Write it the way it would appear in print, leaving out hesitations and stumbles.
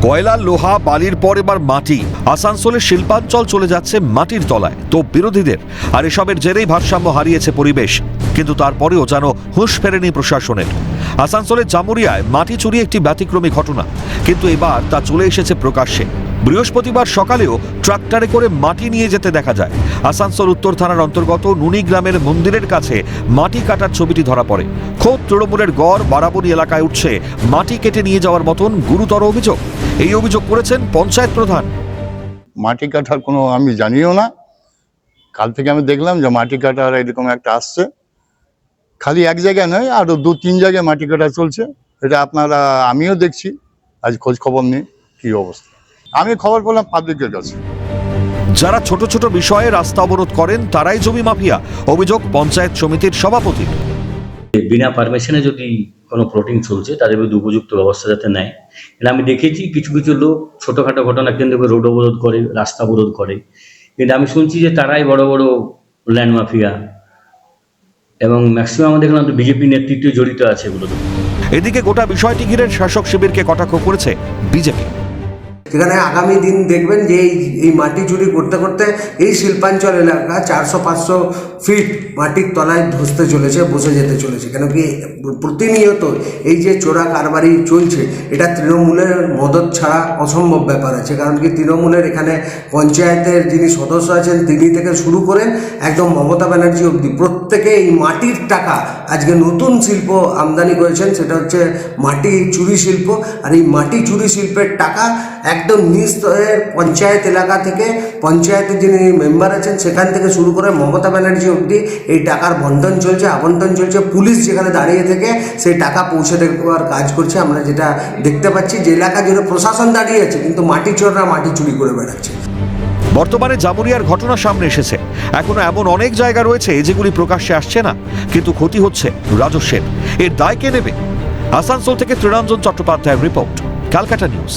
কয়লা, লোহা, বালির পর এবার মাটি। আসানসোলের শিল্পাঞ্চল চলে যাচ্ছে মাটির তলায়। তো বিরোধীদের আর এসবের জেরেই ভারসাম্য হারিয়েছে পরিবেশ। কিন্তু তারপরেও যেন হুঁশ ফেরেনি প্রশাসনের। আসানসোলের জামুরিয়ায় মাটি চুরি একটি ব্যতিক্রমী ঘটনা, কিন্তু এবার তা চলে এসেছে প্রকাশ্যে। বৃহস্পতিবার সকালেও ট্রাক্টরে করে মাটি নিয়ে যেতে দেখা যায়। আসানসোল উত্তর থানার অন্তর্গত নুনি গ্রামের মন্দিরের কাছে মাটি কাটার ছবিটি ধরা পড়ে। খোদ তৃণমূলের গড় বারাবণী এলাকায় উঠছে মাটি কেটে নিয়ে যাওয়ার মতন গুরুতর অভিযোগ। এই অভিযোগ করেছেন পঞ্চায়েত প্রধান। মাটি কাটার কোনো আমি জানিও না। কাল থেকে আমি দেখলাম যে মাটি কাটার এরকম একটা আসছে। খালি এক জায়গায় নয়, আরো 2-3 জায়গায় মাটি কাটা চলছে। এটা আপনারা আমিও দেখছি, আজ খোঁজ খবর নেই কি অবস্থা। আমি খবর পেলাম পাবলিকের কাছে। যারা ছোট ছোট বিষয়ে রাস্তা অবরোধ করেন তারাই জমি মাফিয়া, অভিযোগ পঞ্চায়েত সমিতির সভাপতি। বিনা পারমিশনে যদি কোনো প্লটিং চলছে তাদের বিরুদ্ধে উপযুক্ত ব্যবস্থা যাতে নেয়। এটা আমি দেখেছি কিছু কিছু লোক ছোটোখাটো ঘটনা কেন্দ্র করে রোড অবরোধ করে, রাস্তা অবরোধ করে, কিন্তু আমি শুনছি যে তারাই বড় বড় ল্যান্ড মাফিয়া, এবং ম্যাক্সিমাম আমাদের এখানে বিজেপি নেতৃত্ব জড়িত আছে এগুলোতে। এদিকে গোটা বিষয়টি ঘিরে শাসক শিবিরকে কটাক্ষ করেছে বিজেপি। এখানে আগামী দিন দেখবেন যে এই মাটি চুরি করতে করতে এই শিল্পাঞ্চল এলাকা 400-500 ফিট মাটির তলায় ধসতে চলেছে, বসে যেতে চলেছে। কেন কি প্রতিনিয়ত এই যে চোরা কারবারি চলছে, এটা তৃণমূলের মদত ছাড়া অসম্ভব ব্যাপার আছে। কারণ কি তৃণমূলের এখানে পঞ্চায়েতের যিনি সদস্য আছেন তিনি থেকে শুরু করে একদম মমতা ব্যানার্জি অবধি প্রত্যেকে এই মাটির টাকা আজকে নতুন শিল্প আমদানি করেছেন, সেটা হচ্ছে মাটি চুরি শিল্প। আর এই মাটি চুরি শিল্পের টাকা একদম নিজ স্তরের পঞ্চায়েত এলাকা থেকে, পঞ্চায়েতের যিনি মেম্বার আছেন সেখান থেকে শুরু করে মমতা ব্যানার্জি অবধি এই টাকার বন্টন চলছে, আবন্টন চলছে। পুলিশ যেখানে দাঁড়িয়ে থেকে সেই টাকা পৌঁছে দেওয়ার কাজ করছে। আমরা যেটা দেখতে পাচ্ছি যে এলাকা জুড়ে প্রশাসন দাঁড়িয়ে আছে, কিন্তু মাটি চোররা মাটি চুরি করে বেড়াচ্ছে। বর্তমানে জামুরিয়ার ঘটনা সামনে এসেছে। এখনো এমন অনেক জায়গা রয়েছে যেগুলি প্রকাশ্যে আসছে না, কিন্তু ক্ষতি হচ্ছে রাজস্বের। এর দায় কে নেবে? আসানসোল থেকে ত্রিরঞ্জন চট্টোপাধ্যায়ের রিপোর্ট, ক্যালকাটা নিউজ।